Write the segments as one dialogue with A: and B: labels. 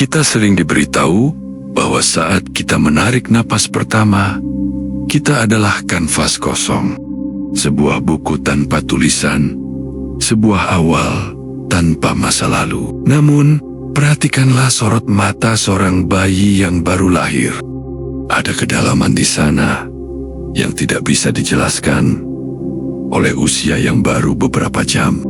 A: Kita sering diberitahu bahwa saat kita menarik napas pertama, kita adalah kanvas kosong. Sebuah buku tanpa tulisan, sebuah awal tanpa masa lalu. Namun, perhatikanlah sorot mata seorang bayi yang baru lahir. Ada kedalaman di sana yang tidak bisa dijelaskan oleh usia yang baru beberapa jam.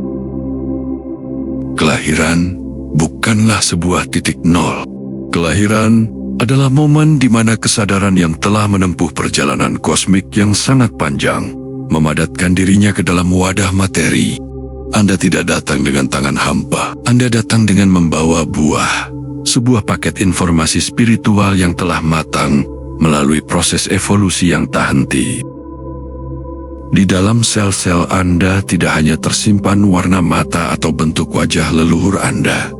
A: Kelahiran bukanlah sebuah titik nol. Kelahiran adalah momen di mana kesadaran yang telah menempuh perjalanan kosmik yang sangat panjang memadatkan dirinya ke dalam wadah materi. Anda tidak datang dengan tangan hampa. Anda datang dengan membawa buah, sebuah paket informasi spiritual yang telah matang melalui proses evolusi yang tak henti. Di dalam sel-sel Anda tidak hanya tersimpan warna mata atau bentuk wajah leluhur Anda.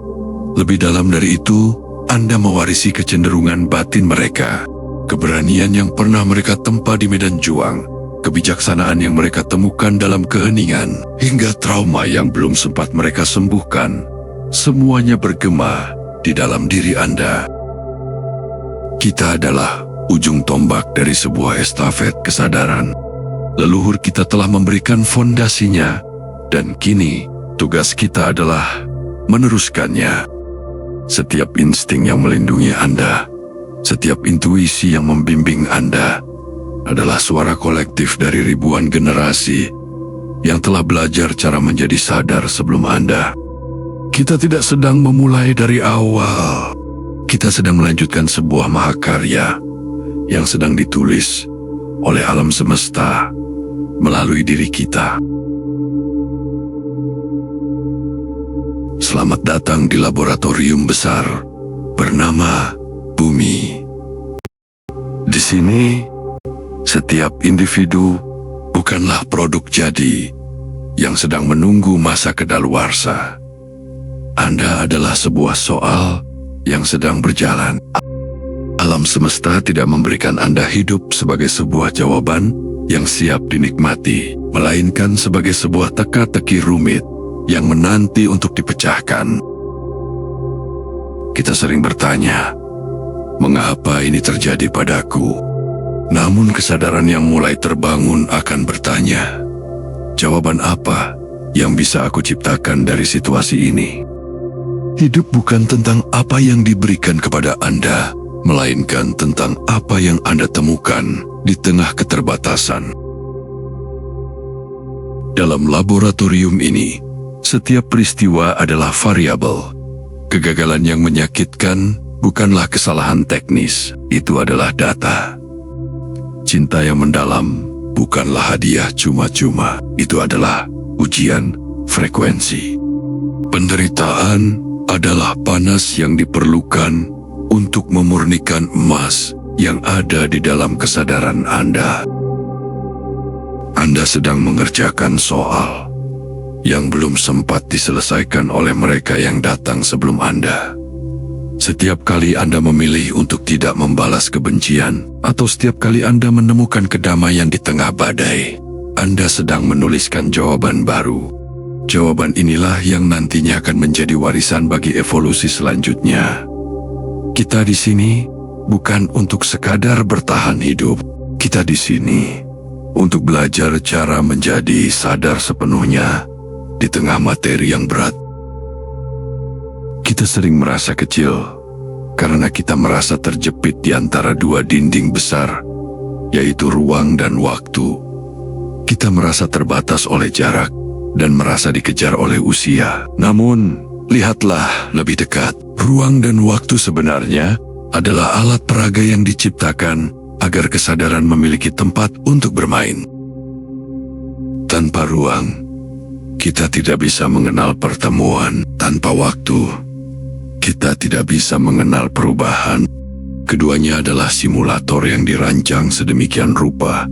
A: Lebih dalam dari itu, Anda mewarisi kecenderungan batin mereka, keberanian yang pernah mereka tempa di medan juang, kebijaksanaan yang mereka temukan dalam keheningan, hingga trauma yang belum sempat mereka sembuhkan. Semuanya bergema di dalam diri Anda. Kita adalah ujung tombak dari sebuah estafet kesadaran. Leluhur kita telah memberikan fondasinya, dan kini tugas kita adalah meneruskannya. Setiap insting yang melindungi Anda, setiap intuisi yang membimbing Anda, adalah suara kolektif dari ribuan generasi yang telah belajar cara menjadi sadar sebelum Anda. Kita tidak sedang memulai dari awal. Kita sedang melanjutkan sebuah mahakarya yang sedang ditulis oleh alam semesta melalui diri kita. Selamat datang di laboratorium besar bernama Bumi. Di sini, setiap individu bukanlah produk jadi yang sedang menunggu masa kedaluarsa. Anda adalah sebuah soal yang sedang berjalan. Alam semesta tidak memberikan Anda hidup sebagai sebuah jawaban yang siap dinikmati, melainkan sebagai sebuah teka-teki rumit yang menanti untuk dipecahkan. Kita sering bertanya, mengapa ini terjadi padaku? Namun kesadaran yang mulai terbangun akan bertanya, jawaban apa yang bisa aku ciptakan dari situasi ini? Hidup bukan tentang apa yang diberikan kepada Anda, melainkan tentang apa yang Anda temukan di tengah keterbatasan. Dalam laboratorium ini, setiap peristiwa adalah variabel. Kegagalan yang menyakitkan bukanlah kesalahan teknis, itu adalah data. Cinta yang mendalam bukanlah hadiah cuma-cuma, itu adalah ujian frekuensi. Penderitaan adalah panas yang diperlukan untuk memurnikan emas yang ada di dalam kesadaran Anda. Anda sedang mengerjakan soal yang belum sempat diselesaikan oleh mereka yang datang sebelum Anda. Setiap kali Anda memilih untuk tidak membalas kebencian, atau setiap kali Anda menemukan kedamaian di tengah badai, Anda sedang menuliskan jawaban baru. Jawaban inilah yang nantinya akan menjadi warisan bagi evolusi selanjutnya. Kita di sini bukan untuk sekadar bertahan hidup. Kita di sini untuk belajar cara menjadi sadar sepenuhnya di tengah materi yang berat. Kita sering merasa kecil karena kita merasa terjepit di antara dua dinding besar, yaitu ruang dan waktu. Kita merasa terbatas oleh jarak dan merasa dikejar oleh usia. Namun, lihatlah lebih dekat. Ruang dan waktu sebenarnya adalah alat peraga yang diciptakan agar kesadaran memiliki tempat untuk bermain. Tanpa ruang, kita tidak bisa mengenal pertemuan. Tanpa waktu, kita tidak bisa mengenal perubahan. Keduanya adalah simulator yang dirancang sedemikian rupa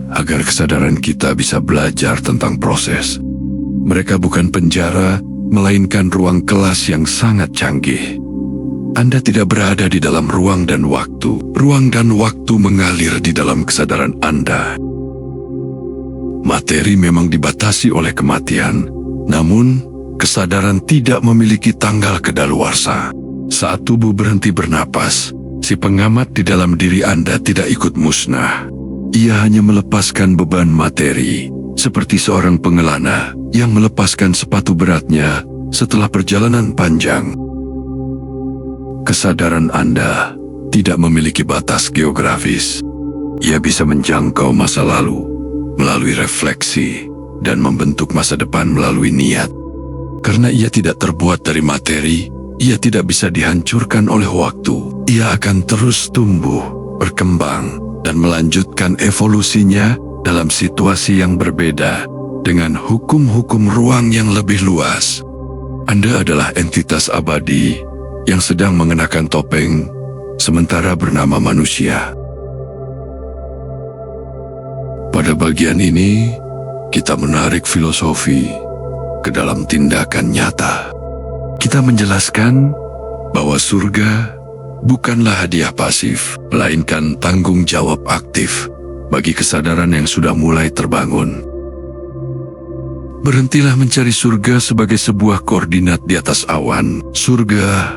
A: agar kesadaran kita bisa belajar tentang proses. Mereka bukan penjara, melainkan ruang kelas yang sangat canggih. Anda tidak berada di dalam ruang dan waktu. Ruang dan waktu mengalir di dalam kesadaran Anda. Materi memang dibatasi oleh kematian, namun kesadaran tidak memiliki tanggal kedaluarsa. Saat tubuh berhenti bernapas, si pengamat di dalam diri Anda tidak ikut musnah. Ia hanya melepaskan beban materi, seperti seorang pengelana yang melepaskan sepatu beratnya setelah perjalanan panjang. Kesadaran Anda tidak memiliki batas geografis. Ia bisa menjangkau masa lalu melalui refleksi dan membentuk masa depan melalui niat. Karena ia tidak terbuat dari materi, ia tidak bisa dihancurkan oleh waktu. Ia akan terus tumbuh, berkembang, dan melanjutkan evolusinya dalam situasi yang berbeda dengan hukum-hukum ruang yang lebih luas. Anda adalah entitas abadi yang sedang mengenakan topeng sementara bernama manusia. Pada bagian ini, kita menarik filosofi ke dalam tindakan nyata. Kita menjelaskan bahwa surga bukanlah hadiah pasif, melainkan tanggung jawab aktif bagi kesadaran yang sudah mulai terbangun. Berhentilah mencari surga sebagai sebuah koordinat di atas awan. Surga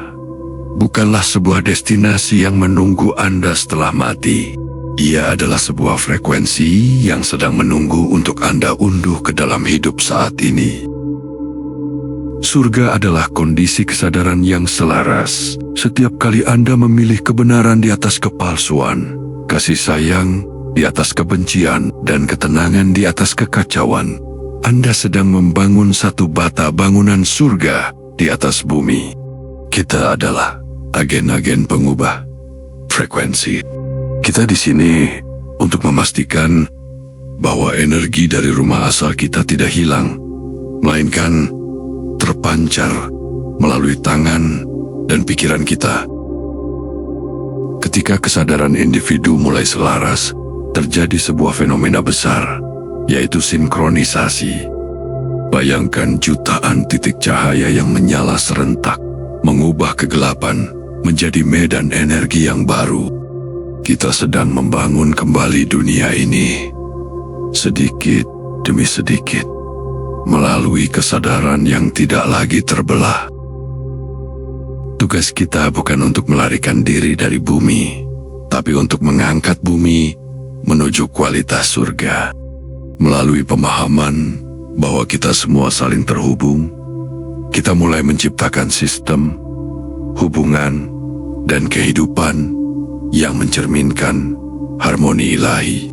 A: bukanlah sebuah destinasi yang menunggu Anda setelah mati. Ia adalah sebuah frekuensi yang sedang menunggu untuk Anda unduh ke dalam hidup saat ini. Surga adalah kondisi kesadaran yang selaras. Setiap kali Anda memilih kebenaran di atas kepalsuan, kasih sayang di atas kebencian, dan ketenangan di atas kekacauan, Anda sedang membangun satu bata bangunan surga di atas bumi. Kita adalah agen-agen pengubah frekuensi. Kita di sini untuk memastikan bahwa energi dari rumah asal kita tidak hilang, melainkan terpancar melalui tangan dan pikiran kita. Ketika kesadaran individu mulai selaras, terjadi sebuah fenomena besar, yaitu sinkronisasi. Bayangkan jutaan titik cahaya yang menyala serentak, mengubah kegelapan menjadi medan energi yang baru. Kita sedang membangun kembali dunia ini, sedikit demi sedikit, melalui kesadaran yang tidak lagi terbelah. Tugas kita bukan untuk melarikan diri dari bumi, tapi untuk mengangkat bumi menuju kualitas surga. Melalui pemahaman bahwa kita semua saling terhubung, kita mulai menciptakan sistem, hubungan, dan kehidupan yang mencerminkan harmoni ilahi.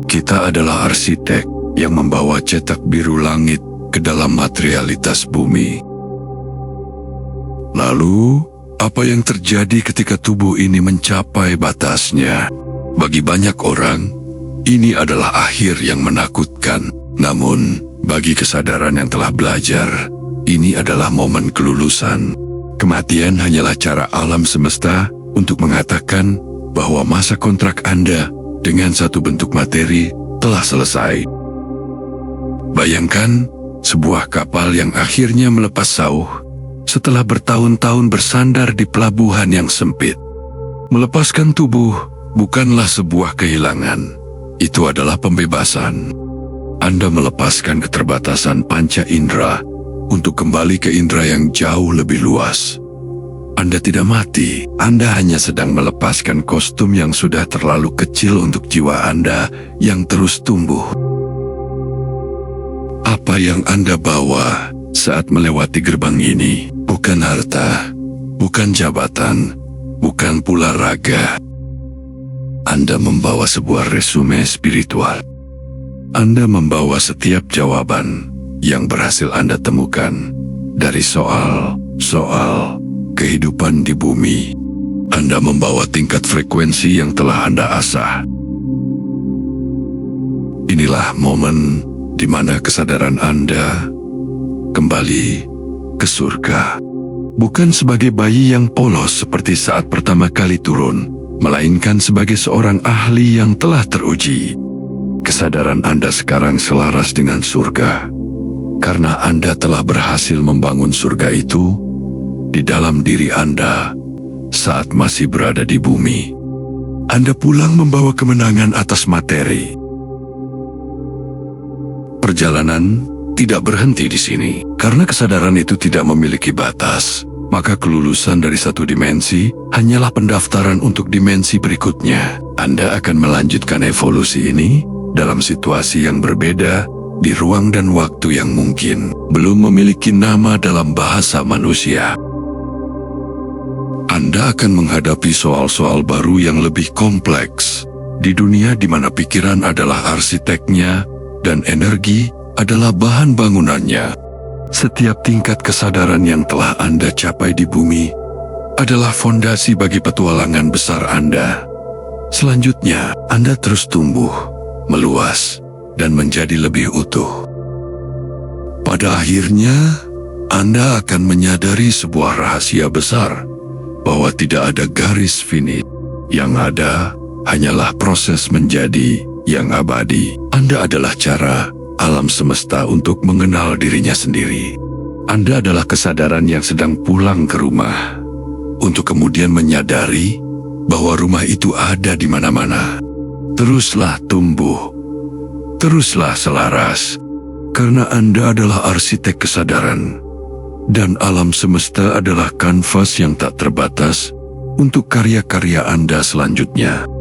A: Kita adalah arsitek yang membawa cetak biru langit ke dalam materialitas bumi. Lalu, apa yang terjadi ketika tubuh ini mencapai batasnya? Bagi banyak orang, ini adalah akhir yang menakutkan. Namun, bagi kesadaran yang telah belajar, ini adalah momen kelulusan. Kematian hanyalah cara alam semesta untuk mengatakan bahwa masa kontrak Anda dengan satu bentuk materi telah selesai. Bayangkan sebuah kapal yang akhirnya melepas sauh setelah bertahun-tahun bersandar di pelabuhan yang sempit. Melepaskan tubuh bukanlah sebuah kehilangan, itu adalah pembebasan. Anda melepaskan keterbatasan panca indera untuk kembali ke indera yang jauh lebih luas. Anda tidak mati, Anda hanya sedang melepaskan kostum yang sudah terlalu kecil untuk jiwa Anda yang terus tumbuh. Apa yang Anda bawa saat melewati gerbang ini bukan harta, bukan jabatan, bukan pula raga. Anda membawa sebuah resume spiritual. Anda membawa setiap jawaban yang berhasil Anda temukan dari soal-soal kehidupan di bumi. Anda membawa tingkat frekuensi yang telah Anda asah. Inilah momen di mana kesadaran Anda kembali ke surga. Bukan sebagai bayi yang polos seperti saat pertama kali turun, melainkan sebagai seorang ahli yang telah teruji. Kesadaran Anda sekarang selaras dengan surga, karena Anda telah berhasil membangun surga itu di dalam diri Anda saat masih berada di bumi. Anda pulang membawa kemenangan atas materi. Perjalanan tidak berhenti di sini, karena kesadaran itu tidak memiliki batas. maka kelulusan dari satu dimensi hanyalah pendaftaran untuk dimensi berikutnya. Anda akan melanjutkan evolusi ini dalam situasi yang berbeda, di ruang dan waktu yang mungkin belum memiliki nama dalam bahasa manusia. Anda akan menghadapi soal-soal baru yang lebih kompleks di dunia di mana pikiran adalah arsiteknya dan energi adalah bahan bangunannya. Setiap tingkat kesadaran yang telah Anda capai di bumi adalah fondasi bagi petualangan besar Anda. Selanjutnya, Anda terus tumbuh, meluas, dan menjadi lebih utuh. Pada akhirnya, Anda akan menyadari sebuah rahasia besar bahwa tidak ada garis finit. Yang ada hanyalah proses menjadi yang abadi. Anda adalah cara alam semesta untuk mengenal dirinya sendiri. Anda adalah kesadaran yang sedang pulang ke rumah, untuk kemudian menyadari bahwa rumah itu ada di mana-mana. Teruslah tumbuh, teruslah selaras, karena Anda adalah arsitek kesadaran, dan alam semesta adalah kanvas yang tak terbatas untuk karya-karya Anda selanjutnya.